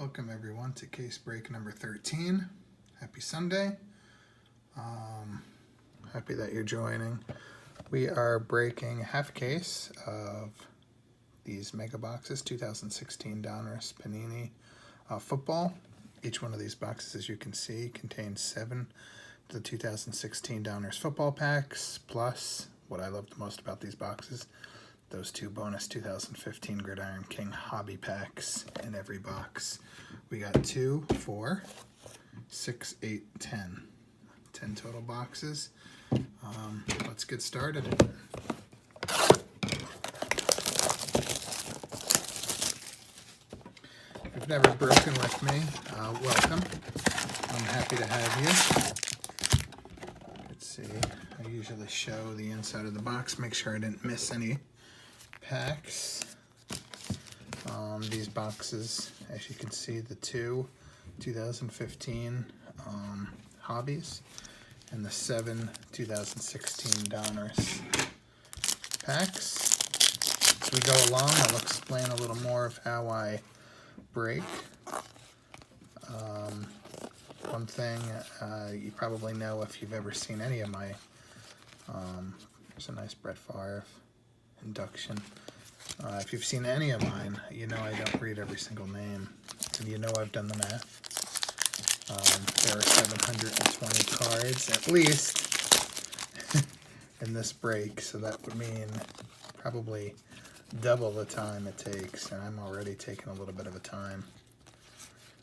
Welcome everyone to case break number 13. Happy Sunday. Happy that you're joining. We are breaking half case of these mega boxes, 2016 Donruss Panini football. Each one of these boxes, as you can see, contains 7 of the 2016 Donruss football packs, plus what I love the most about these boxes, those 2 bonus 2015 Gridiron King hobby packs in every box. We got 2, 4, 6, 8, 10. 10 total boxes. Let's get started. If you've never broken with me, welcome. I'm happy to have you. Let's see. I usually show the inside of the box, make sure I didn't miss any packs. These boxes, as you can see, the 2 2015 hobbies and the 7 2016 Donruss packs. As we go along, I'll explain a little more of how I break. One thing you probably know if you've ever seen any of my, there's a nice Brett Favre induction. If you've seen any of mine, you know I don't read every single name, and you know I've done the math. There are 720 cards, at least, in this break, so that would mean probably double the time it takes, and I'm already taking a little bit of a time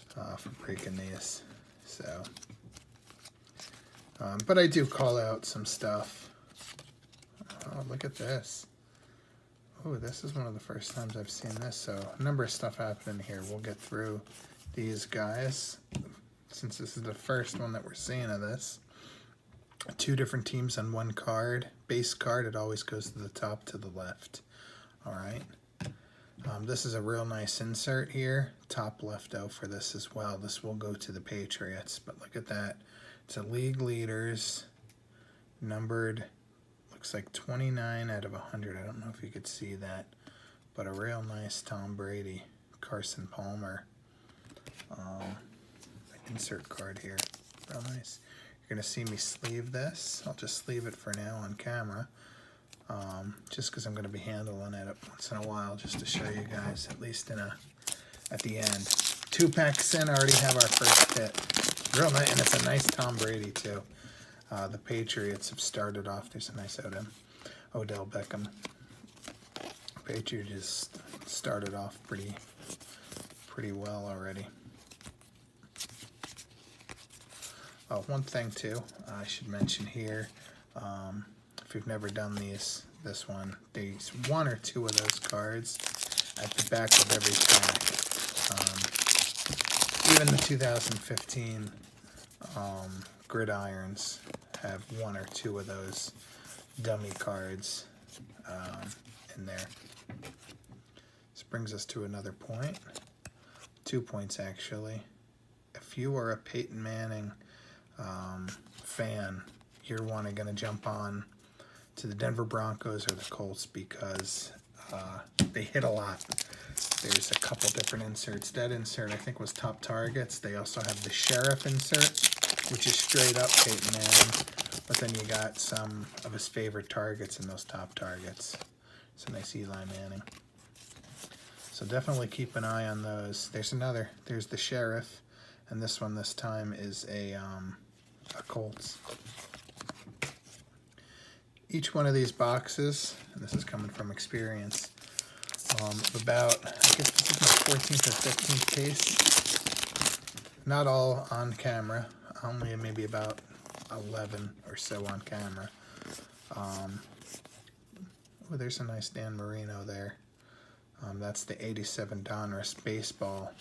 for breaking these. So, but I do call out some stuff. Oh, look at this. Oh, this is one of the first times I've seen this, so a number of stuff happening here. We'll get through these guys, since this is the first one that we're seeing of this. 2 different teams on 1 card. Base card, it always goes to the top to the left. All right. This is a real nice insert here. Top left out for this as well. This will go to the Patriots, but look at that. It's a league leaders, numbered, looks like 29 out of 100. I don't know if you could see that, but a real nice Tom Brady, Carson Palmer insert card here. Real nice. You're going to see me sleeve this. I'll just sleeve it for now on camera, just because I'm going to be handling it once in a while, just to show you guys, at least at the end. 2 packs in, already have our first hit. Real nice, and it's a nice Tom Brady too. The Patriots have started off. There's a nice Odell Beckham. Patriots just started off pretty well already. Oh, one thing too, I should mention here, if you've never done this one, there's 1 or 2 of those cards at the back of every pack. Even the 2015 Gridirons have 1 or 2 of those dummy cards in there. This brings us to another point. 2 points actually. If you are a Peyton Manning fan, you're going to jump on to the Denver Broncos or the Colts because they hit a lot. There's a couple different inserts. That insert I think was top targets. They also have the Sheriff insert, which is straight up Peyton Manning, but then you got some of his favorite targets in those top targets. It's a nice Eli Manning. So definitely keep an eye on those. There's another. There's the Sheriff, and this one this time is a Colts. Each one of these boxes, and this is coming from experience, about, I guess this is my 14th or 15th case. Not all on camera, only maybe about 11 or so on camera. Oh, there's a nice Dan Marino there. That's the 87 Donruss baseball.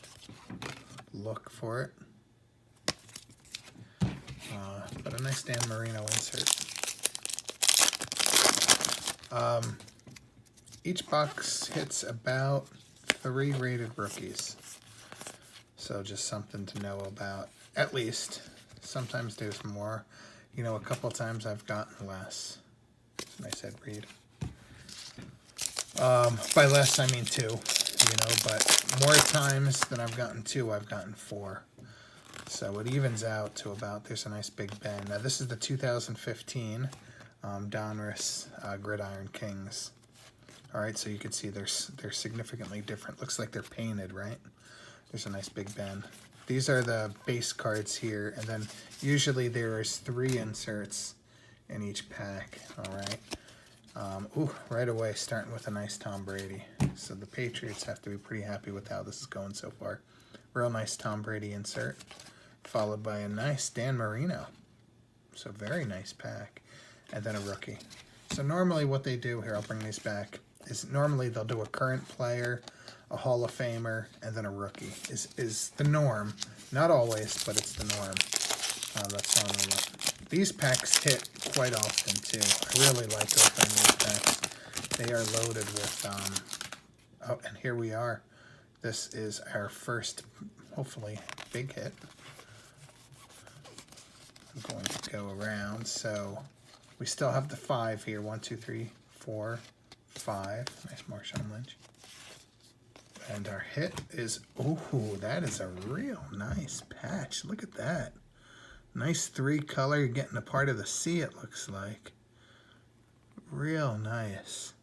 Look for it. But a nice Dan Marino insert. Each box hits about 3 rated rookies. So just something to know about, at least. Sometimes there's more. You know, a couple times I've gotten less. It's a nice head read. By less, I mean 2. you know, but more times than I've gotten 2, I've gotten 4. So it evens out to about, there's a nice Big Ben. Now this is the 2015 Donruss Gridiron Kings. All right, so you can see they're significantly different. Looks like they're painted, right? There's a nice Big Ben. These are the base cards here, and then usually there is 3 inserts in each pack. All right. Right away, starting with a nice Tom Brady. So the Patriots have to be pretty happy with how this is going so far. Real nice Tom Brady insert, followed by a nice Dan Marino. So very nice pack. And then a rookie. So normally what they do here, I'll bring these back, is normally they'll do a current player, a Hall of Famer, and then a rookie. Is the norm. Not always, but it's the norm. That's normally what. These packs hit quite often too. I really like opening these packs. They are loaded with, oh, and here we are. This is our first, hopefully, big hit. I'm going to go around, so we still have the 5 here. 1, 2, 3, 4, 5. Nice Marshawn Lynch. And our hit is, ooh, that is a real nice patch. Look at that. Nice 3-color. You're getting a part of the C, it looks like. Real nice.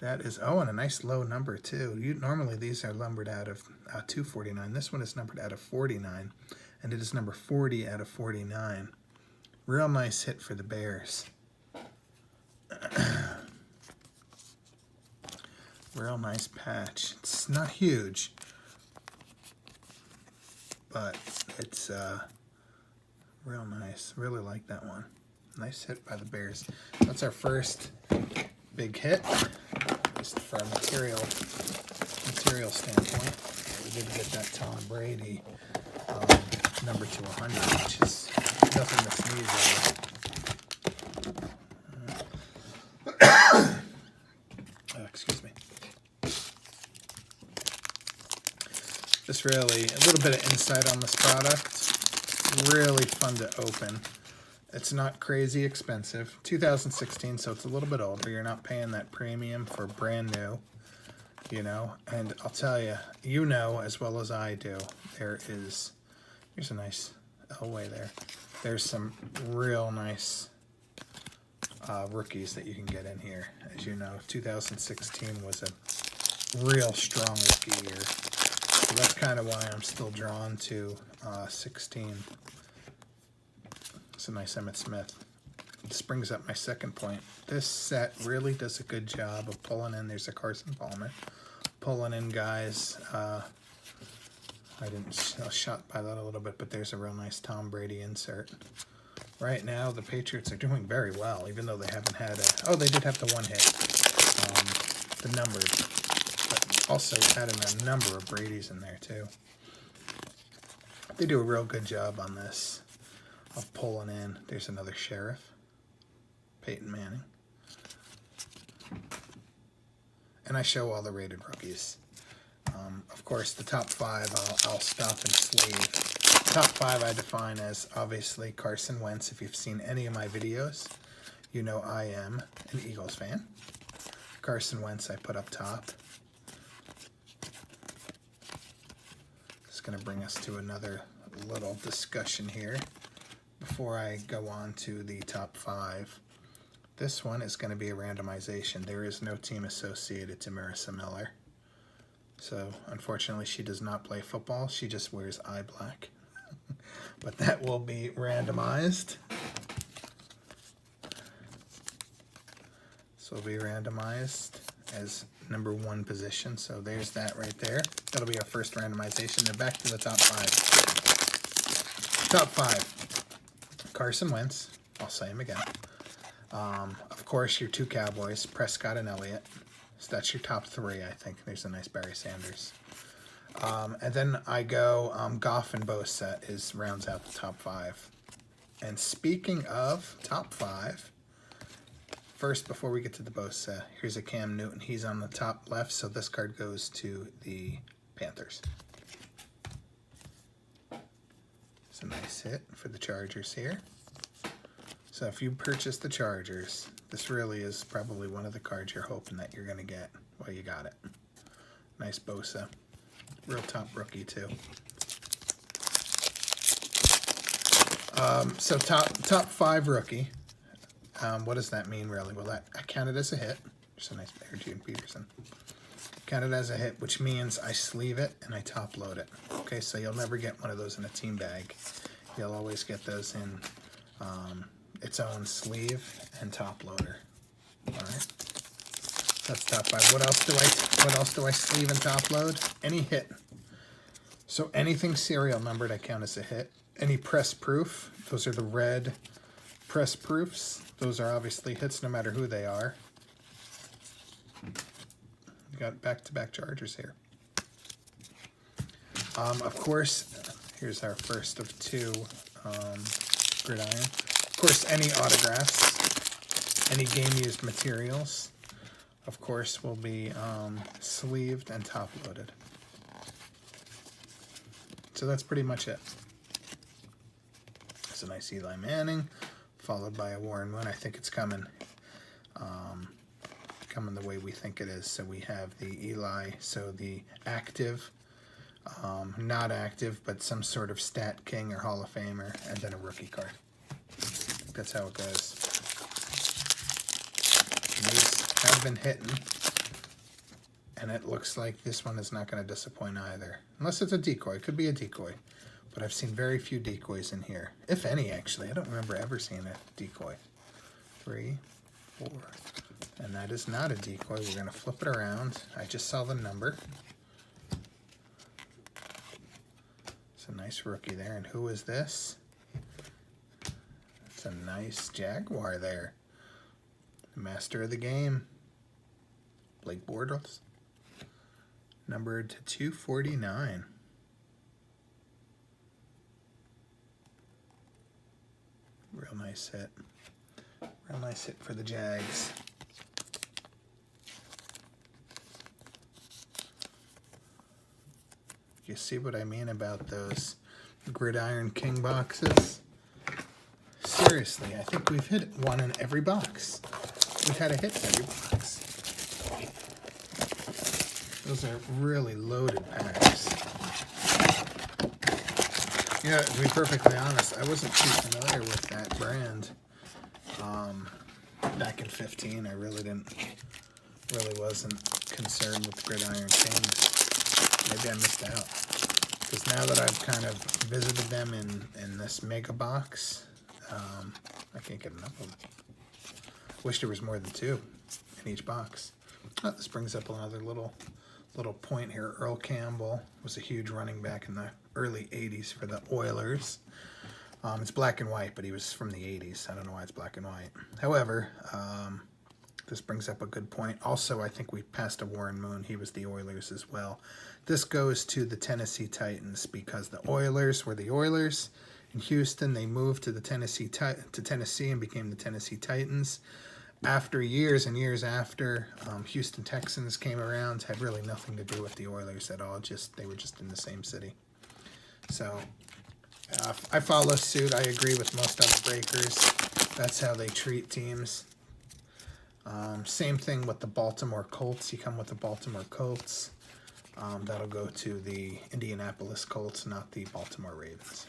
That is, oh, and a nice low number, too. Normally, these are numbered out of 249. This one is numbered out of 49, and it is number 40 out of 49. Real nice hit for the Bears. Real nice patch. It's not huge, but it's real nice. Really like that one. Nice hit by the Bears. That's our first big hit, at least from a material standpoint. We did get that Tom Brady number to 100, which is nothing to sneeze over. Excuse me. Just really a little bit of insight on this product. Really fun to open. It's not crazy expensive. 2016, so it's a little bit older. You're not paying that premium for brand new, you know. And I'll tell you, you know as well as I do, here's a nice Elway there. There's some real nice rookies that you can get in here. As you know, 2016 was a real strong rookie year. So that's kind of why I'm still drawn to 16. It's a nice Emmitt Smith. This brings up my second point. This set really does a good job of pulling in. There's a Carson Palmer. Pulling in guys. I was shot by that a little bit, but there's a real nice Tom Brady insert. Right now, the Patriots are doing very well, even though they haven't had a... Oh, they did have the 1 hit. The numbered. But also adding a number of Brady's in there, too. They do a real good job on this. Of pulling in. There's another Sheriff. Peyton Manning. And I show all the rated rookies. Of course, the top 5 I'll stop and sleeve. Top 5 I define as obviously Carson Wentz. If you've seen any of my videos, you know I am an Eagles fan. Carson Wentz I put up top. It's going to bring us to another little discussion here. Before I go on to the top 5, this one is going to be a randomization. There is no team associated to Marissa Miller. So, unfortunately, she does not play football. She just wears eye black. But that will be randomized. This will be randomized as number 1 position. So, there's that right there. That'll be our first randomization. Then back to the top 5. Top 5. Carson Wentz, I'll say him again. Of course, your 2 Cowboys, Prescott and Elliott. So that's your top 3, I think. There's a nice Barry Sanders. And then I go Goff and Bosa rounds out the top 5. And speaking of top 5, first, before we get to the Bosa, here's a Cam Newton. He's on the top left, so this card goes to the Panthers. It's a nice hit for the Chargers here. So if you purchase the Chargers, this really is probably one of the cards you're hoping that you're going to get. Well, you got it. Nice Bosa. Real top rookie, too. So top 5 rookie. What does that mean, really? Well, that I counted as a hit. Just a nice player, June Peterson. Counted as a hit, which means I sleeve it and I top load it. Okay, so you'll never get one of those in a team bag. You'll always get those in its own sleeve and top loader. All right, that's top 5. What else do I sleeve and top load? Any hit. So anything serial numbered, I count as a hit. Any press proof, those are the red press proofs. Those are obviously hits no matter who they are. We got back-to-back Chargers here. Of course, here's our first of 2 gridiron. Of course, any autographs, any game-used materials, of course, will be sleeved and top-loaded. So that's pretty much it. It's a nice Eli Manning, followed by a Warren Moon. I think it's coming the way we think it is. So we have the Eli, so the active, not active, but some sort of stat king or Hall of Famer, and then a rookie card. That's how it goes. And these have been hitting, and it looks like this one is not going to disappoint either. Unless it's a decoy. It could be a decoy. But I've seen very few decoys in here. If any, actually. I don't remember ever seeing a decoy. 3, 4. And that is not a decoy. We're going to flip it around. I just saw the number. It's a nice rookie there. And who is this? It's a nice Jaguar there. Master of the game. Blake Bortles. Numbered to 249. Real nice hit. Real nice hit for the Jags. You see what I mean about those Gridiron King boxes? Seriously, I think we've hit one in every box. We've had a hit in every box. Those are really loaded packs. Yeah, to be perfectly honest, I wasn't too familiar with that brand back in 15. I really wasn't concerned with Gridiron Kings. Maybe I missed out. Because now that I've kind of visited them in this mega box, I can't get enough of them. Wish there was more than 2 in each box. Oh, this brings up another little point here. Earl Campbell was a huge running back in the early 80s for the Oilers. It's black and white, but he was from the 80s. I don't know why it's black and white. However, this brings up a good point. Also, I think we passed a Warren Moon. He was the Oilers as well. This goes to the Tennessee Titans because the Oilers were the Oilers. In Houston, they moved to Tennessee and became the Tennessee Titans. After years and years after, Houston Texans came around, had really nothing to do with the Oilers at all. They were just in the same city. So I follow suit. I agree with most other breakers. That's how they treat teams. Same thing with the Baltimore Colts. You come with the Baltimore Colts. That'll go to the Indianapolis Colts, not the Baltimore Ravens.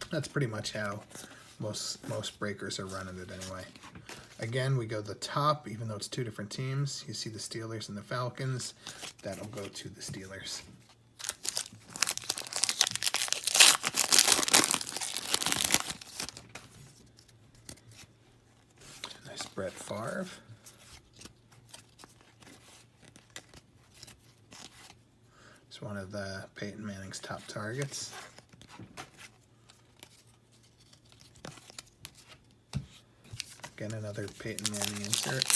That's pretty much how most breakers are running it anyway. Again, we go the top, even though it's 2 different teams. You see the Steelers and the Falcons. That'll go to the Steelers. Nice Brett Favre. It's one of the Peyton Manning's top targets. Again, another Peyton Manning insert.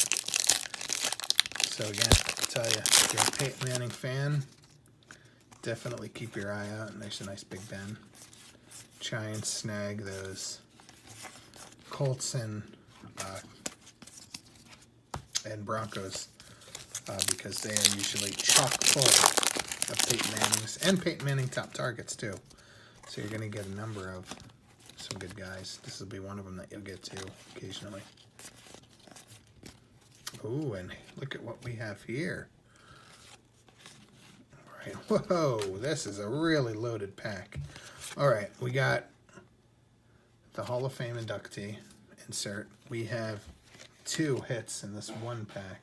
So again, I'll tell you, if you're a Peyton Manning fan, definitely keep your eye out. And there's a nice Big Ben. Try and snag those Colts and Broncos because they are usually chock full of Peyton Manning's and Peyton Manning top targets too. So you're going to get a number of some good guys. This will be one of them that you'll get to occasionally. Ooh, and look at what we have here. All right, whoa, this is a really loaded pack. All right, we got the Hall of Fame inductee insert. We have 2 hits in this one pack.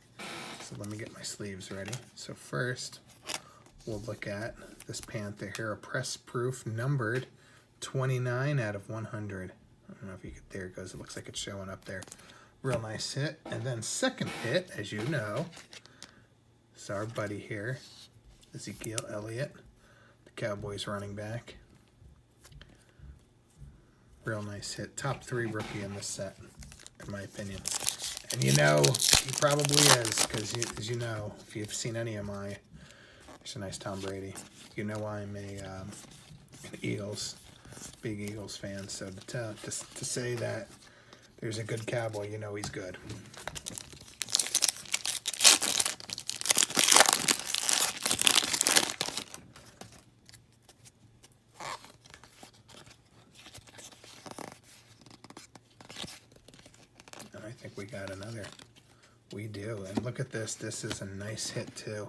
So let me get my sleeves ready. So first, we'll look at this Panther here, a press proof numbered 29 out of 100. I don't know if you could, there it goes. It looks like it's showing up there. Real nice hit. And then second hit, as you know, is our buddy here, Ezekiel Elliott, the Cowboys running back. Real nice hit. Top 3 rookie in this set, in my opinion. And you know, he probably is, because as you know, if you've seen any of my, there's a nice Tom Brady. You know I'm an Eagles, big Eagles fan. So to say that there's a good Cowboy, you know he's good. I think we got another. We do. And look at this. This is a nice hit too.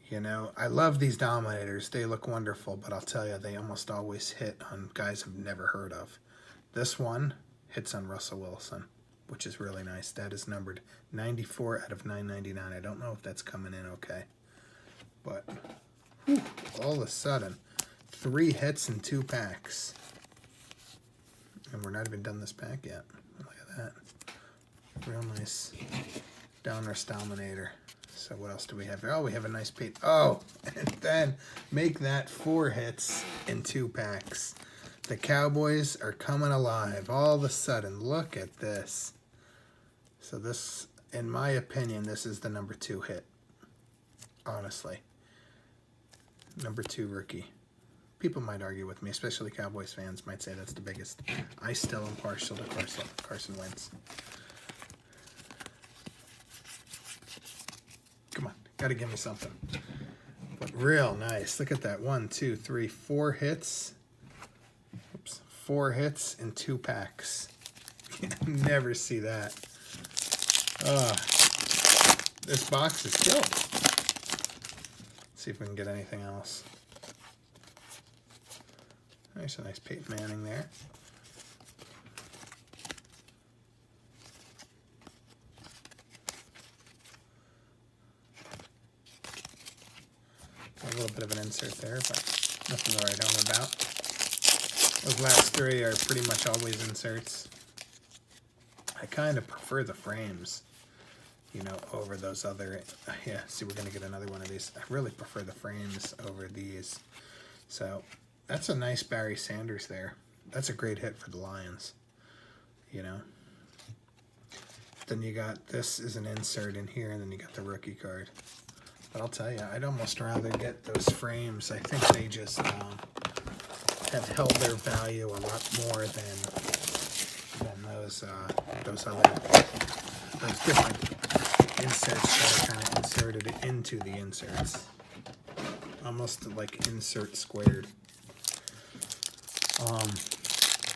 You know, I love these Dominators. They look wonderful, but I'll tell you, they almost always hit on guys I've never heard of. This one hits on Russell Wilson, which is really nice. That is numbered 94 out of 999. I don't know if that's coming in okay. But whew, all of a sudden, 3 hits in 2 packs. And we're not even done this pack yet. Look at that. Real nice Donruss Dominator. So what else do we have here? Oh, we have a nice page. Oh, and then make that 4 hits in 2 packs. The Cowboys are coming alive all of a sudden. Look at this. So this, in my opinion, this is the number 2 hit. Honestly. Number 2 rookie. People might argue with me, especially Cowboys fans might say that's the biggest. I still am partial to Carson Wentz. Come on, gotta give me something. But real nice. Look at that. 1, 2, 3, 4 hits. Oops, 4 hits in 2 packs. You never see that. This box is killed. Let's see if we can get anything else. There's a nice Peyton Manning there. A little bit of an insert there, but nothing to write home about. Those last 3 are pretty much always inserts. I kind of prefer the frames, you know, over those other, yeah, see, we're going to get another one of these. I really prefer the frames over these. So that's a nice Barry Sanders there. That's a great hit for the Lions, you know. Then you got, this is an insert in here, and then you got the rookie card. But I'll tell you, I'd almost rather get those frames. I think they just have held their value a lot more than those different inserts that are kind of inserted into the inserts. Almost like insert squared.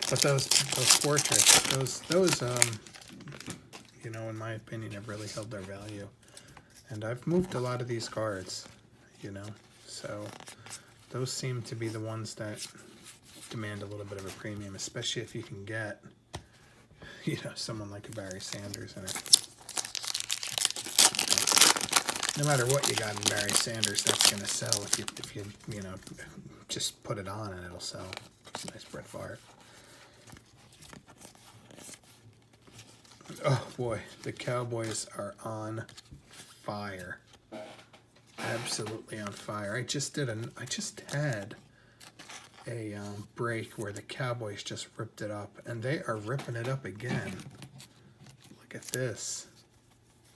But those portraits, those you know, in my opinion, have really held their value. And I've moved a lot of these cards, you know, so those seem to be the ones that demand a little bit of a premium, especially if you can get, you know, someone like a Barry Sanders in it. No matter what you got in Barry Sanders, that's going to sell if you know, just put it on and it'll sell. It's a nice Brett Favre. Oh boy, the Cowboys are on fire. Absolutely on fire. I just had a break where the Cowboys just ripped it up, and they are ripping it up again. Look at this.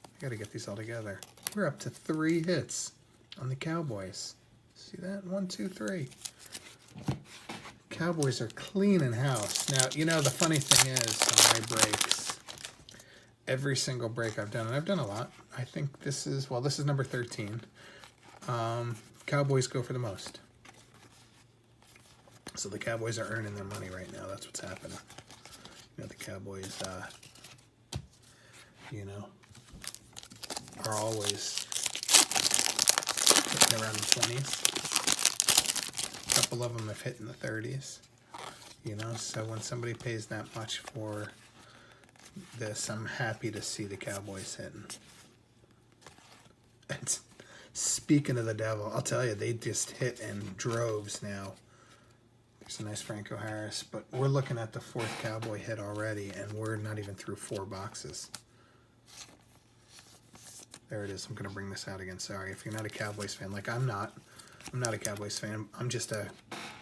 I gotta get these all together. We're up to 3 hits on the Cowboys. See that? 1, 2, 3. Cowboys are cleaning house. Now, you know, the funny thing is, on my breaks, every single break I've done, and I've done a lot, I think this is, well, this is number 13. Cowboys go for the most. So the Cowboys are earning their money right now. That's what's happening. You know, the Cowboys, you know, are always hitting around the 20s. A couple of them have hit in the 30s. You know, so when somebody pays that much for this, I'm happy to see the Cowboys hitting. And speaking of the devil, I'll tell you, they just hit in droves now. There's a nice Franco Harris, but we're looking at the 4th Cowboy hit already, and we're not even through 4 boxes. There it is. I'm going to bring this out again. Sorry. If you're not a Cowboys fan, like I'm not a Cowboys fan. I'm just a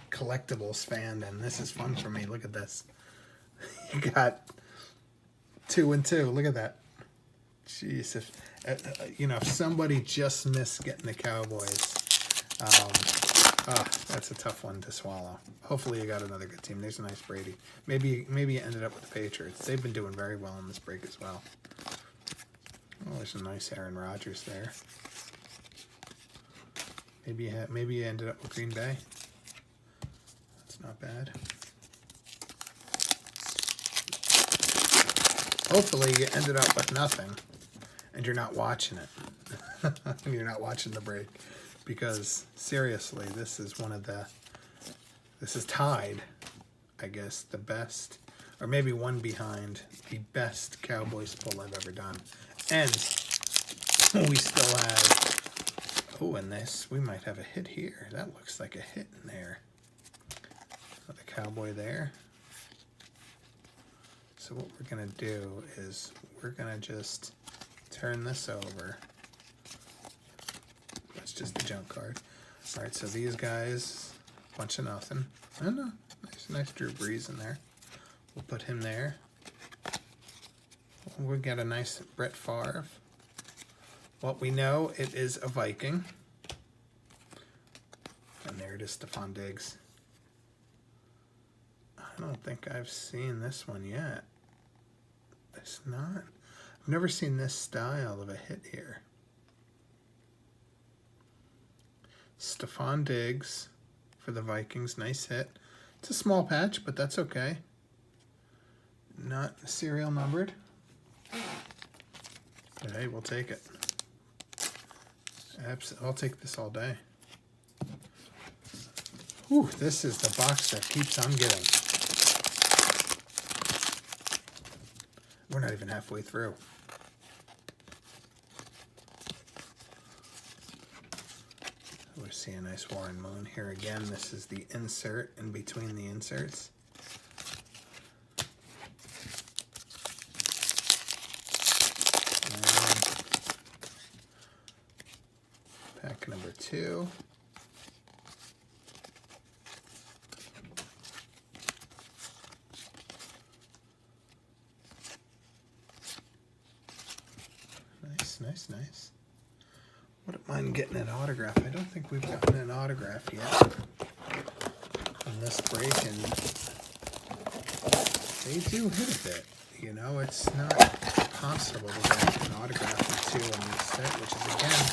collectibles fan, and this is fun for me. Look at this. You got 2 and 2. Look at that. Jeez. If, you know, if somebody just missed getting the Cowboys, that's a tough one to swallow. Hopefully you got another good team. There's a nice Brady. Maybe you ended up with the Patriots. They've been doing very well in this break as well. Oh, there's a nice Aaron Rodgers there. Maybe you ended up with Green Bay. That's not bad. Hopefully you ended up with nothing, and you're not watching it. And you're not watching the break, because seriously, this is this is tied, I guess, the best, or maybe one behind the best Cowboys pull I've ever done. And we still have, oh, in this, we might have a hit here. That looks like a hit in there. The Cowboy there. So what we're going to do is we're going to just turn this over. That's just the junk card. All right, so these guys, bunch of nothing. Oh, no, nice Drew Brees in there. We'll put him there. We got a nice Brett Favre. What we know, it is a Viking. And there it is, Stephon Diggs. I don't think I've seen this one yet. It's not. I've never seen this style of a hit here. Stephon Diggs for the Vikings. Nice hit. It's a small patch, but that's okay. Not serial numbered. Hey, we'll take it. I'll take this all day. Whew, this is the box that keeps on giving. We're not even halfway through. We're seeing a nice Warren Moon here again. This is the insert in between the inserts. Pack number 2. Nice. Wouldn't mind getting an autograph. I don't think we've gotten an autograph yet on this break, and they do hit a bit. You know, it's not possible to get an autograph or 2 on this set, which is, again,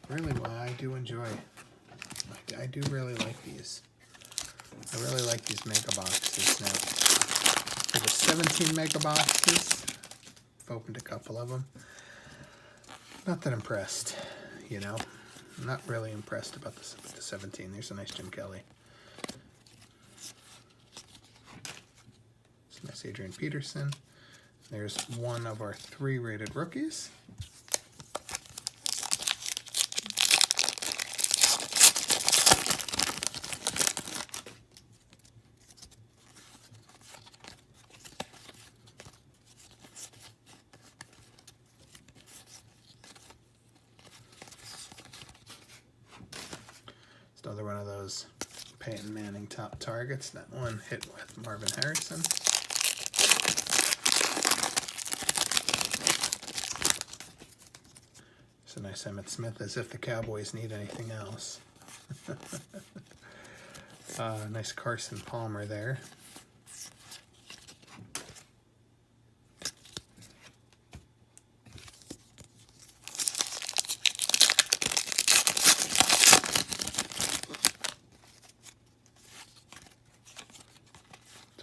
really what I do enjoy. I do really like these. I really like these mega boxes. Now, for the 17 mega boxes, I've opened a couple of them. Not that impressed, you know. I'm not really impressed about the 17. There's a nice Jim Kelly. It's a nice Adrian Peterson. There's one of our 3 rated rookies. Another one of those Peyton Manning top targets. That one hit with Marvin Harrison. It's a nice Emmitt Smith, as if the Cowboys need anything else. Nice Carson Palmer there.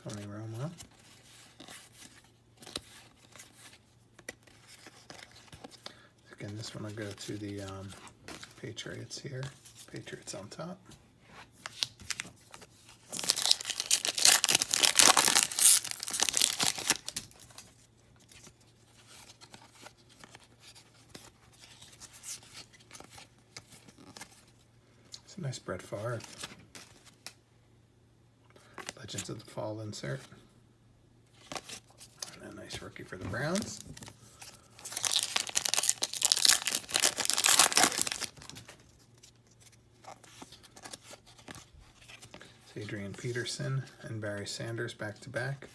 Tony Romo. So I'm going to go to the Patriots here. Patriots on top. It's a nice Brett Favre. Legends of the Fall insert. And a nice rookie for the Browns. Adrian Peterson and Barry Sanders back to back.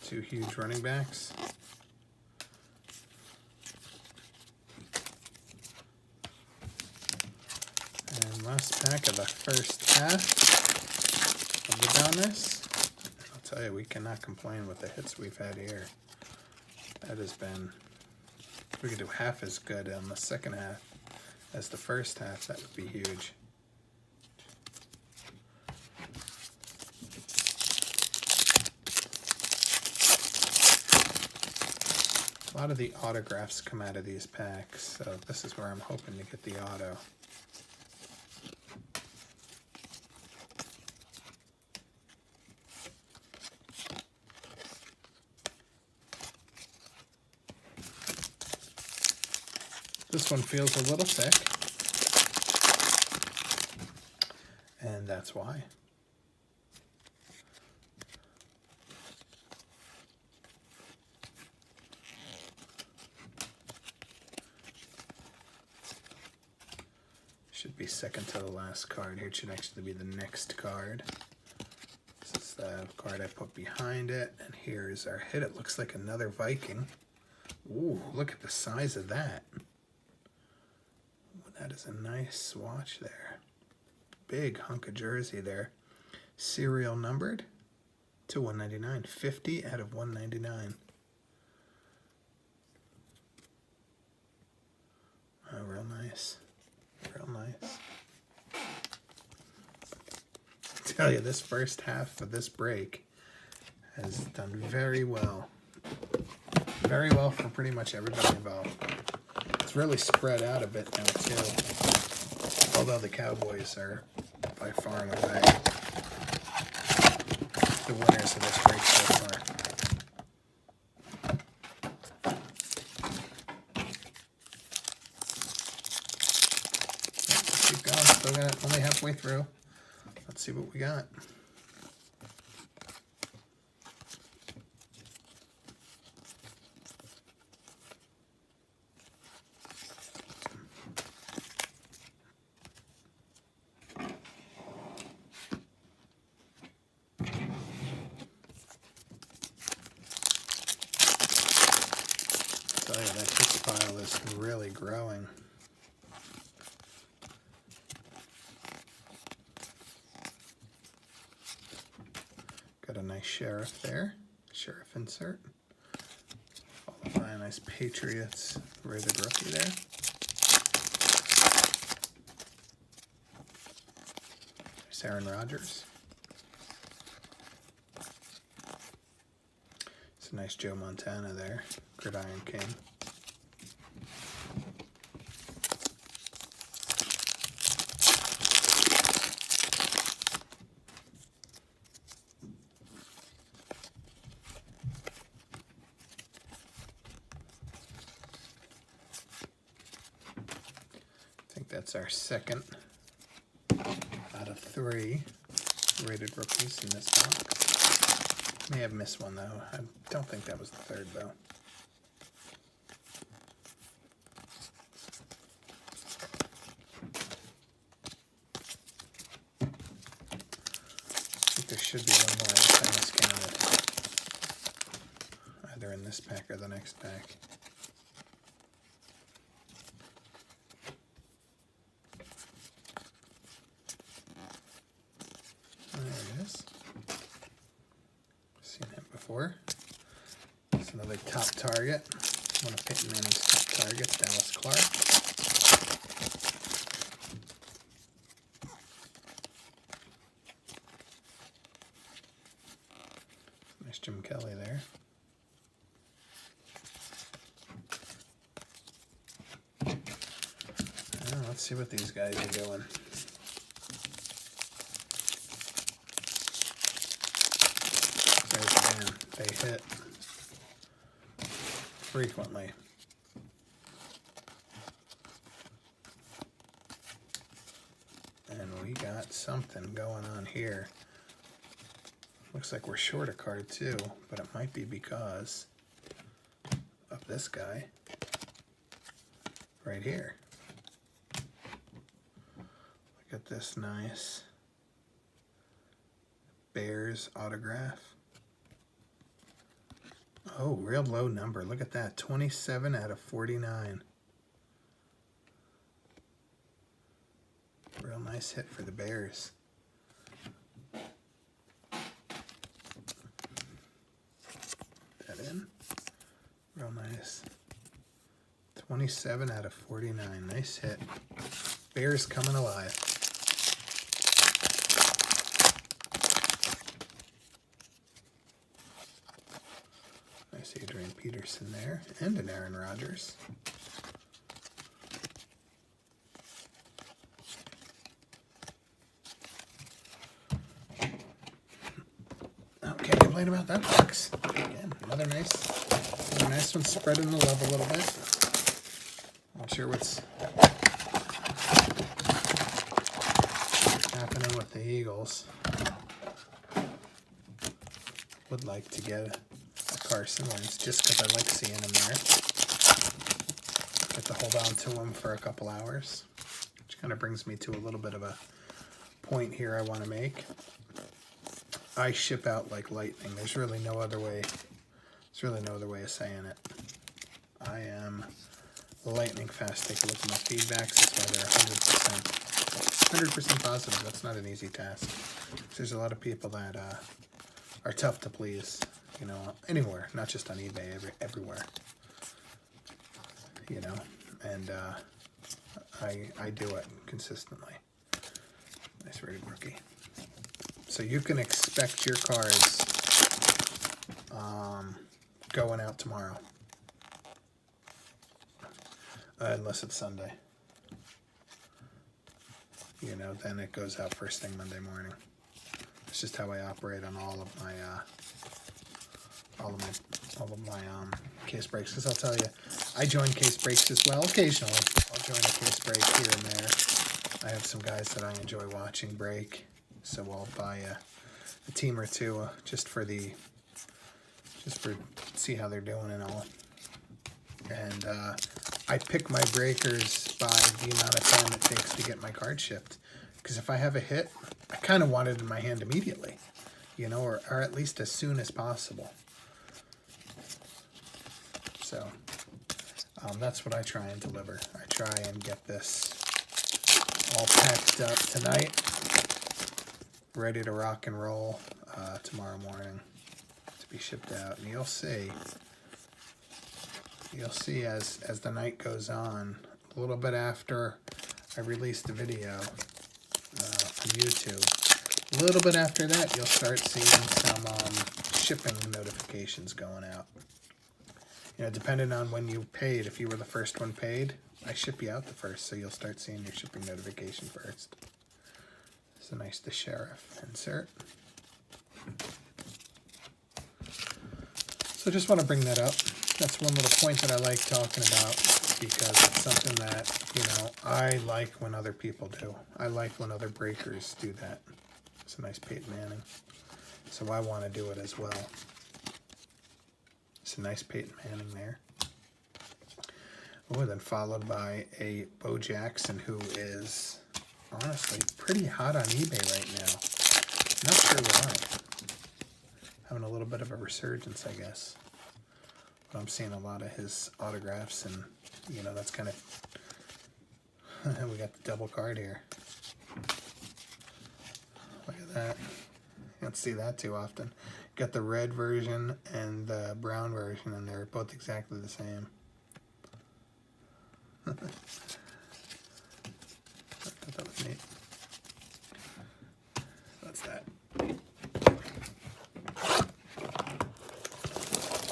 Two huge running backs. And last pack of the first half of the Donruss. I'll tell you, we cannot complain with the hits we've had here. That has been, if we could do half as good in the second half as the first half, that would be huge. A lot of the autographs come out of these packs, so this is where I'm hoping to get the auto. This one feels a little thick, and that's why. Should be second to the last card. Here it should actually be the next card. This is the card I put behind it, and here's our hit. It looks like another Viking. Ooh, look at the size of that. That is a nice swatch there. Big hunk of jersey there. Serial numbered to 199. 50 out of 199. Oh, real nice. Real nice. I tell you, this first half of this break has done very well. Very well for pretty much everybody involved. It's really spread out a bit now too. Although the Cowboys are by far and away the winners of this break so far. Keep going. Still got only halfway through. Let's see what we got. Tell you, that hits pile is really growing. Got a nice Sheriff there, Sheriff insert. Followed by a nice Patriots rated rookie there. There's Aaron Rodgers. It's a nice Joe Montana there, Gridiron King. I think that's our second out of 3 rated rookies in this box. May have missed one though. I don't think that was the third though. I think there should be one more last time it's counted. Either in this pack or the next pack. There it is. Seen him before. It's another top target. One of Peyton Manning's top targets, Dallas Clark. Nice Jim Kelly there. Let's see what these guys are doing. Again, they hit frequently. And we got something going on here. Looks like we're short a card too, but it might be because of this guy right here. Look at this nice Bears autograph. Oh, real low number. Look at that. 27 out of 49. Real nice hit for the Bears. Put that in. Real nice. 27 out of 49. Nice hit. Bears coming alive. Nice Adrian Peterson there. And an Aaron Rodgers. Can't complain about that box. Again, another nice one, spreading the love a little bit. Not sure what's happening with the Eagles. Would like to get a Carson Wentz just because I like seeing him there. Get to hold on to him for a couple hours, which kind of brings me to a little bit of a point here I want to make. I ship out like lightning. There's really no other way. There's really no other way of saying it. I am lightning fast. Take a look at my feedbacks. That's why they're 100% positive. That's not an easy task. There's a lot of people that are tough to please. You know, anywhere, not just on eBay, everywhere. You know, and I do it consistently. Nice rated rookie. So you can expect your cards going out tomorrow, unless it's Sunday. You know, then it goes out first thing Monday morning. It's just how I operate on all of my case breaks. Because I'll tell you, I join case breaks as well. Occasionally, I'll join a case break here and there. I have some guys that I enjoy watching break. So I'll buy a team or two just for see how they're doing and all. And I pick my breakers by the amount of time it takes to get my card shipped. Because if I have a hit, I kind of want it in my hand immediately, you know, or at least as soon as possible. So that's what I try and deliver. I try and get this all packed up tonight, ready to rock and roll tomorrow morning to be shipped out. And you'll see as the night goes on, a little bit after I release the video on YouTube, a little bit after that, you'll start seeing some shipping notifications going out. You know, depending on when you paid, if you were the first one paid, I ship you out the first, so you'll start seeing your shipping notification first. It's a nice The Sheriff insert. So just want to bring that up. That's one little point that I like talking about because it's something that, you know, I like when other people do. I like when other breakers do that. It's a nice Peyton Manning. So I want to do it as well. It's a nice Peyton Manning there. Oh, then followed by a Bo Jackson, who is honestly pretty hot on eBay right now. Not sure why. Having a little bit of a resurgence, I guess. But I'm seeing a lot of his autographs, and you know, that's kind of we got the double card here. Look at that. You don't see that too often. Got the red version and the brown version, and they're both exactly the same. I thought that was neat. That's that.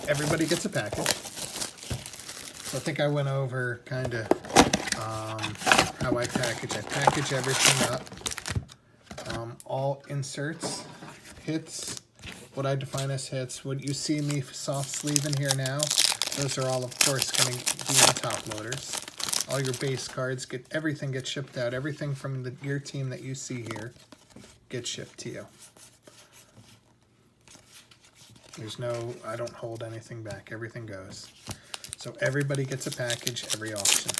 Everybody gets a package. So I think I went over kind of how I package. I package everything up. All inserts, hits, what I define as hits. What you see me soft sleeve in here now, those are all, of course, going to be in top loaders. All your base cards, everything gets shipped out. Everything from your team that you see here gets shipped to you. There's no, I don't hold anything back. Everything goes. So everybody gets a package every auction.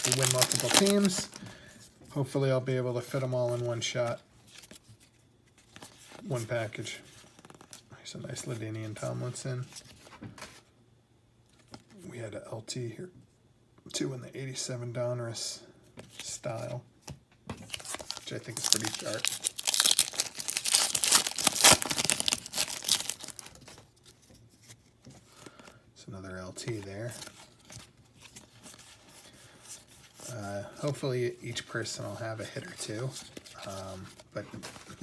We win multiple teams. Hopefully I'll be able to fit them all in one shot. One package. There's a nice LaDainian Tomlinson. We had a LT here. 2 in the 87 Donruss style, which I think is pretty sharp. It's another LT there. Hopefully each person will have a hit or two, but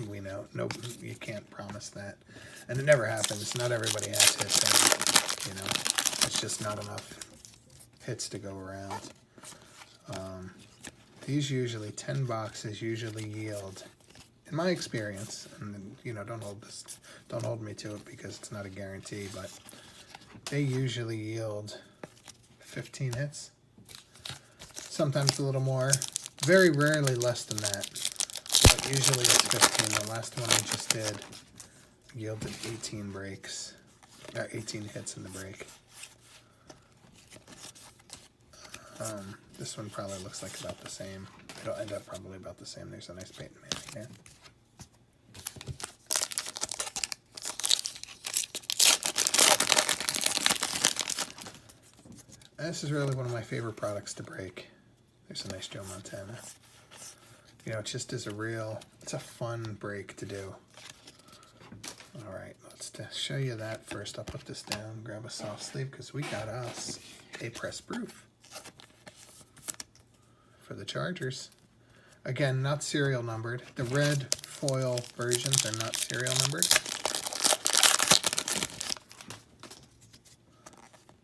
we know you can't promise that, and it never happens. Not everybody has hits, and, you know, it's just not enough hits to go around. These usually 10 boxes usually yield, in my experience, and you know, don't hold me to it because it's not a guarantee, but they usually yield 15 hits. Sometimes a little more, very rarely less than that, but usually it's 15. The last one I just did yielded 18 breaks, 18 hits in the break. This one probably looks like about the same. It'll end up probably about the same. There's a nice Peyton Manning here. This is really one of my favorite products to break. There's a nice Joe Montana. You know, it just is it's a fun break to do. All right, let's show you that first. I'll put this down, grab a soft sleeve, because we got us a press proof for the Chargers. Again, not serial numbered. The red foil versions are not serial numbered.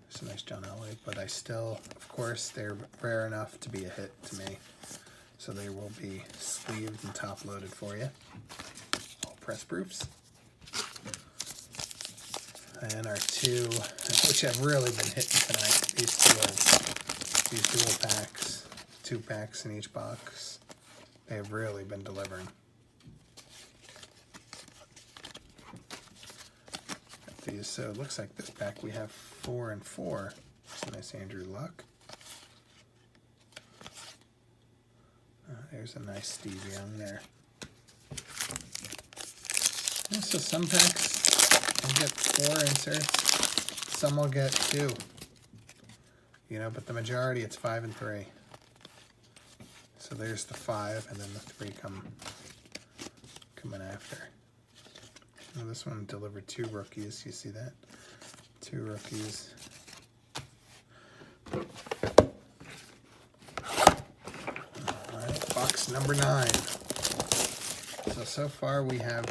It's a nice John Elway, but I still, of course, they're rare enough to be a hit to me. So they will be sleeved and top loaded for you. All press proofs. And our two, which have really been hitting tonight, these dual packs, 2 packs in each box. They have really been delivering. These, so it looks like this pack we have 4 and 4. That's a nice Andrew Luck. There's a nice Steve Young there. Yeah, so some packs will get 4 inserts, some will get 2. You know, but the majority it's 5 and 3. So there's the 5, and then the 3 coming after. Now this one delivered 2 rookies. You see that? 2 rookies. All right, box number 9. So far we have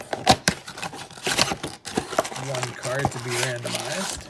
1 card to be randomized.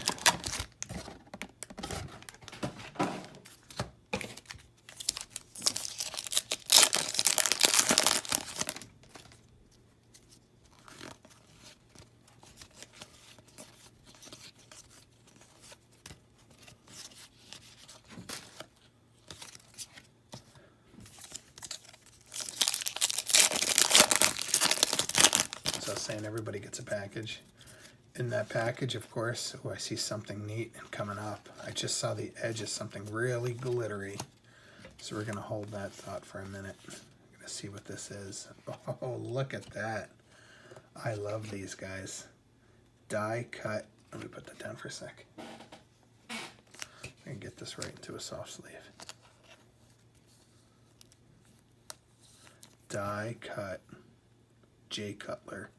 So saying everybody gets a package. In that package, of course, I see something neat and coming up. I just saw the edge of something really glittery. So we're going to hold that thought for a minute. I'm going to see what this is. Oh, look at that. I love these guys. Die cut. Let me put that down for a sec. I can get this right into a soft sleeve. Die cut. Jay Cutler.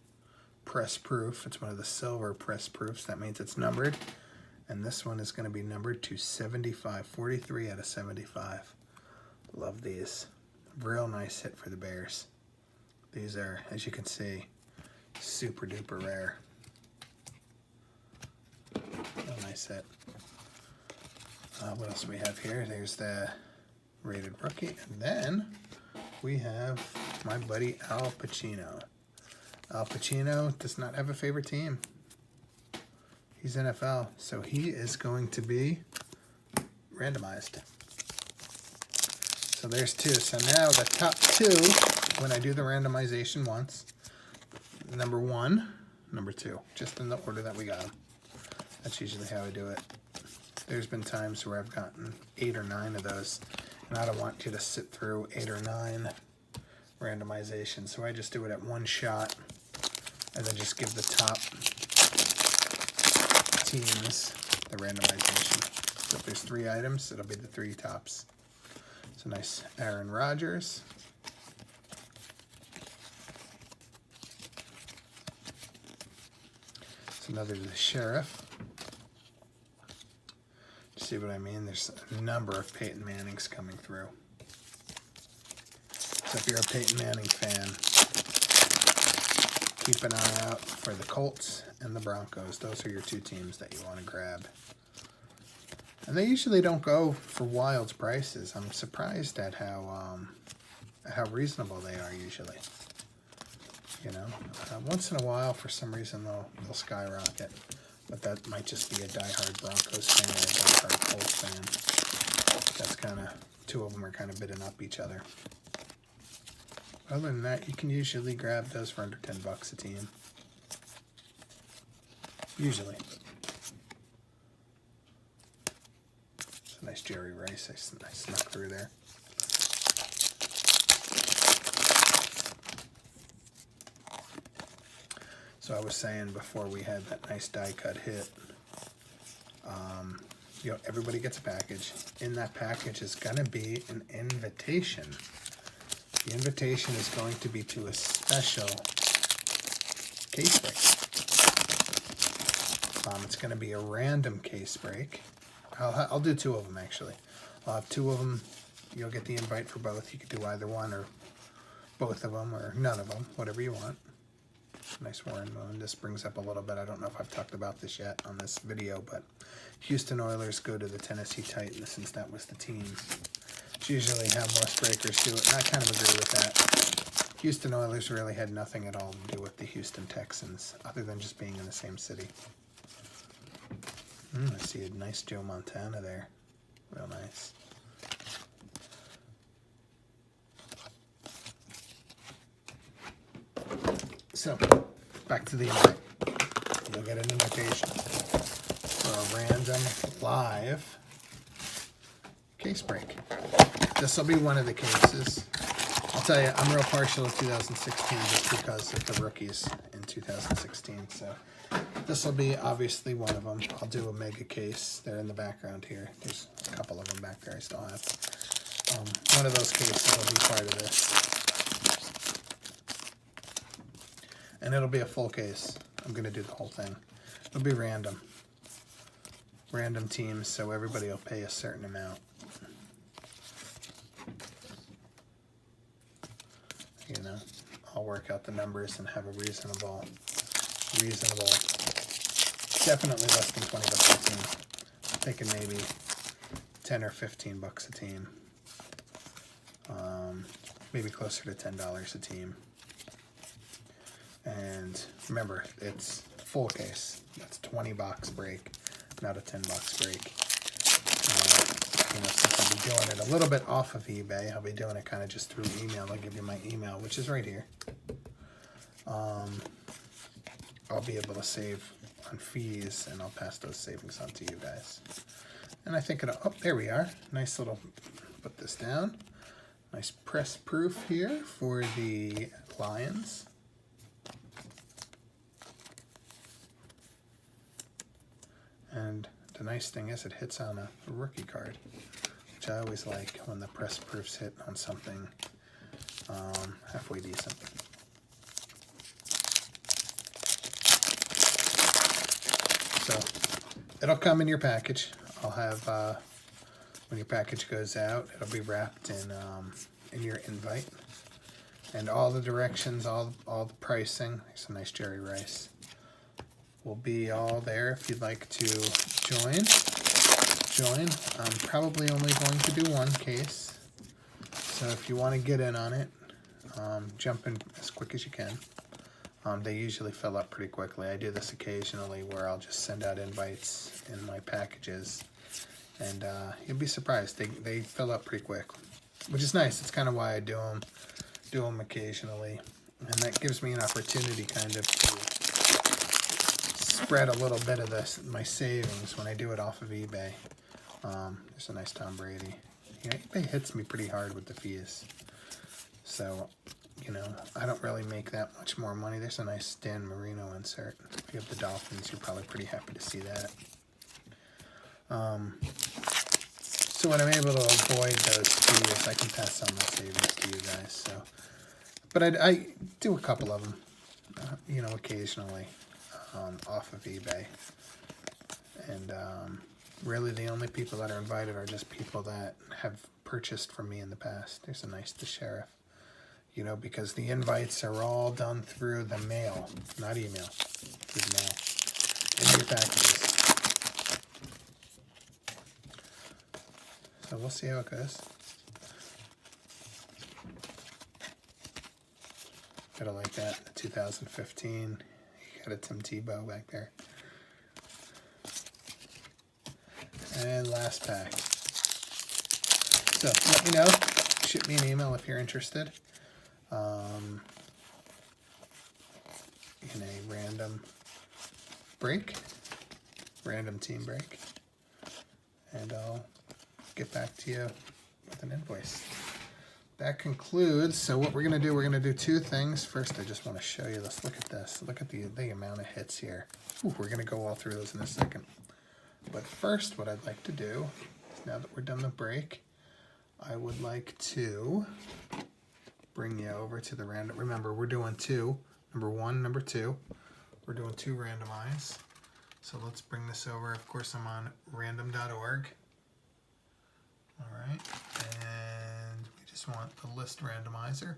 Press proof. It's one of the silver press proofs. That means it's numbered. And this one is going to be numbered to 75. 43 out of 75. Love these. Real nice hit for the Bears. These are, as you can see, super duper rare. Real nice hit. What else do we have here? There's the rated rookie. And then we have my buddy Al Pacino. Al Pacino does not have a favorite team. He's NFL, so he is going to be randomized. So there's two. So now the top two, when I do the randomization once, number 1, number 2, just in the order that we got them. That's usually how I do it. There's been times where I've gotten 8 or 9 of those, and I don't want you to sit through 8 or 9 randomization. So I just do it at one shot, and then just give the top teams the randomization. So if there's 3 items, it'll be the 3 tops. So nice Aaron Rodgers. So another the Sheriff. See what I mean? There's a number of Peyton Mannings coming through. So if you're a Peyton Manning fan, keep an eye out for the Colts and the Broncos. Those are your 2 teams that you want to grab. And they usually don't go for wild prices. I'm surprised at how reasonable they are usually. You know, once in a while, for some reason, they'll skyrocket. But that might just be a diehard Broncos fan or a diehard Colts fan. That's kind of, 2 of them are kind of bidding up each other. Other than that, you can usually grab those for under $10 a team. Usually. It's a nice Jerry Rice. I snuck through there. So I was saying before we had that nice die cut hit, you know, everybody gets a package. In that package is going to be an invitation. The invitation is going to be to a special case break. It's going to be a random case break. I'll do 2 of them actually. I'll have 2 of them. You'll get the invite for both. You could do either one or both of them or none of them, whatever you want. Nice Warren Moon. This brings up a little bit. I don't know if I've talked about this yet on this video, but Houston Oilers go to the Tennessee Titans since that was the team. It's usually how most breakers do it, and I kind of agree with that. Houston Oilers really had nothing at all to do with the Houston Texans, other than just being in the same city. I see a nice Joe Montana there. Real nice. So, back to the invite. You'll get an invitation for a random live case break. This will be one of the cases. I'll tell you, I'm real partial to 2016 just because of the rookies in 2016. So this will be obviously one of them. I'll do a mega case. They're in the background here. There's a couple of them back there I still have. One of those cases will be part of this. And it'll be a full case. I'm going to do the whole thing. It'll be random. Random teams, so everybody will pay a certain amount. You know, I'll work out the numbers and have a reasonable, definitely less than $20 a team. I'm thinking maybe 10 or 15 bucks a team. Maybe closer to $10 a team. And remember, it's full case. That's a 20-box break, not a 10-box break. You know, since I'll be doing it a little bit off of eBay, I'll be doing it kind of just through email. I'll give you my email, which is right here. I'll be able to save on fees, and I'll pass those savings on to you guys. And I think it'll, oh, there we are. Nice little, put this down. Nice press proof here for the Lions. And the nice thing is it hits on a rookie card, which I always like when the press proofs hit on something halfway decent. So it'll come in your package. I'll have, when your package goes out, it'll be wrapped in your invite. And all the directions, all the pricing, there's some nice Jerry Rice, will be all there if you'd like to join. I'm probably only going to do one case So if you want to get in on it, jump in as quick as you can. They usually fill up pretty quickly. I do this occasionally where I'll just send out invites in my packages, and you'll be surprised. They fill up pretty quick, which is nice. It's kind of why I do them occasionally, and that gives me an opportunity kind of to spread a little bit of my savings when I do it off of eBay. There's a nice Tom Brady. You know, eBay hits me pretty hard with the fees, so you know, I don't really make that much more money. There's a nice Dan Marino insert. If you have the Dolphins, you're probably pretty happy to see that. So when I'm able to avoid those fees, I can pass on my savings to you guys. So, but I do a couple of them, you know, occasionally off of eBay. And really the only people that are invited are just people that have purchased from me in the past. There's a nice The Sheriff. You know, because the invites are all done through the mail, not email, through the mail, in your packages. So we'll see how it goes. Gotta like that, the 2015. You got a Tim Tebow back there. And last pack. So let me know, shoot me an email if you're interested. In a random team break, and I'll get back to you with an invoice. That concludes. So what we're going to do, we're going to do two things. First, I just want to show you this. Look at this. Look at the amount of hits here. Ooh, we're going to go all through those in a second. But first, what I'd like to do is, now that we're done the break, I would like to bring you over to the random. Remember, we're doing two. Number one, number two. We're doing two randomize. So let's bring this over. Of course, I'm on random.org. All right. And we just want the list randomizer.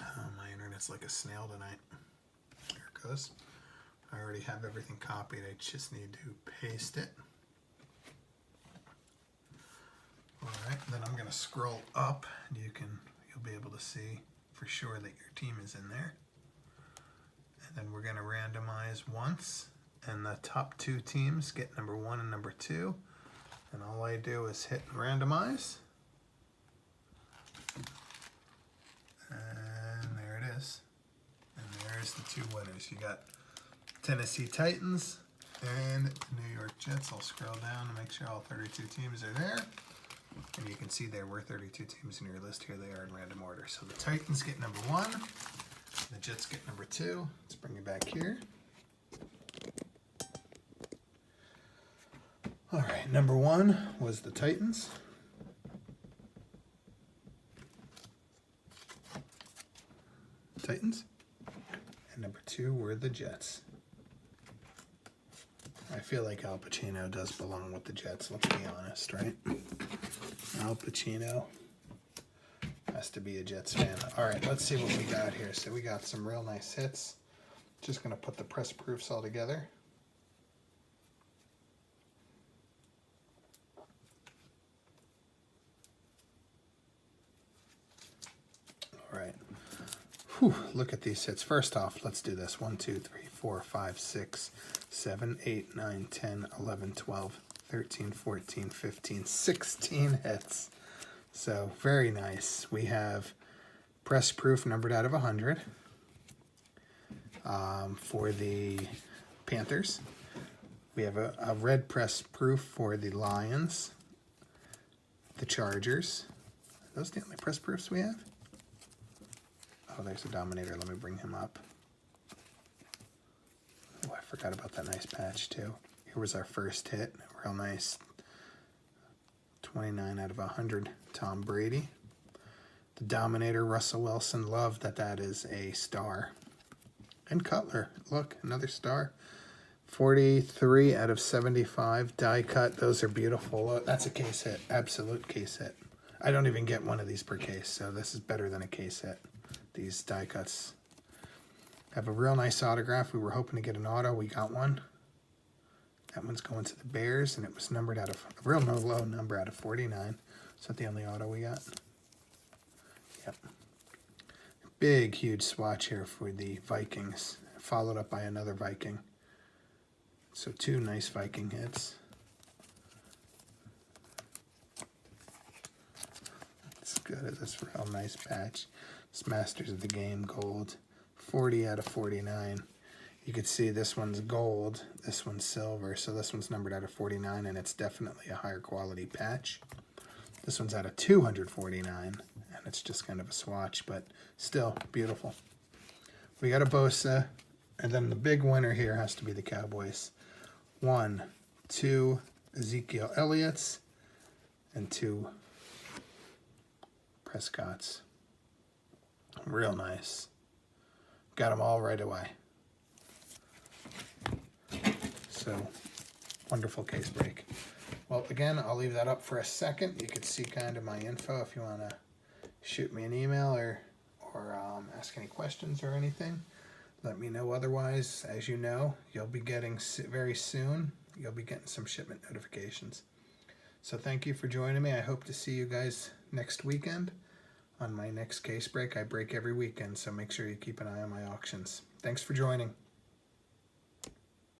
Oh, my internet's like a snail tonight. There it goes. I already have everything copied. I just need to paste it. All right, then I'm going to scroll up. You'll be able to see for sure that your team is in there. And then we're going to randomize once, and the top two teams get number 1 and number 2. And all I do is hit randomize. And there it is. And there's the two winners. You got Tennessee Titans and the New York Jets. I'll scroll down to make sure all 32 teams are there. And you can see there were 32 teams in your list. Here they are in random order. So the Titans get number 1. The Jets get number 2. Let's bring it back here. All right, number 1 was the Titans. And number 2 were the Jets. I feel like Al Pacino does belong with the Jets, let's be honest, right? Al Pacino has to be a Jets fan. All right, let's see what we got here. So we got some real nice hits. Just going to put the press proofs all together. All right. Whew, look at these hits. First off, let's do this. 1, 2, 3, 4, 5, 6, 7, 8, 9, 10, 11, 12, 13, 14, 15, 16 hits. So very nice. We have press proof numbered out of 100 for the Panthers. We have a red press proof for the Lions, the Chargers. Are those the only press proofs we have? Oh, there's a Dominator. Let me bring him up. Oh, I forgot about that nice patch too. Here was our first hit. Real nice. 29 out of 100. Tom Brady. The Dominator, Russell Wilson. Love that is a star. And Cutler. Look, another star. 43 out of 75. Die cut. Those are beautiful. Look, that's a case hit. Absolute case hit. I don't even get one of these per case, so this is better than a case hit. These die cuts Have a real nice autograph. We were hoping to get an auto. We got one. That one's going to the Bears, and it was numbered out of a real low number out of 49. Is that the only auto we got? Yep. Big, huge swatch here for the Vikings, followed up by another Viking. So 2 nice Viking hits. Let's go to this real nice patch. It's Masters of the Game gold, 40 out of 49. You can see this one's gold, this one's silver, so this one's numbered out of 49, and it's definitely a higher quality patch. This one's out of 249, and it's just kind of a swatch, but still beautiful. We got a Bosa, and then the big winner here has to be the Cowboys. 1, 2 Ezekiel Elliott's, and 2 Prescott's. Real nice. Got them all right away. So, wonderful case break. Well, again, I'll leave that up for a second. You can see kind of my info if you want to shoot me an email or ask any questions or anything. Let me know. Otherwise, as you know, you'll be getting very soon, you'll be getting some shipment notifications. So thank you for joining me. I hope to see you guys next weekend on my next case break. I break every weekend, so make sure you keep an eye on my auctions. Thanks for joining.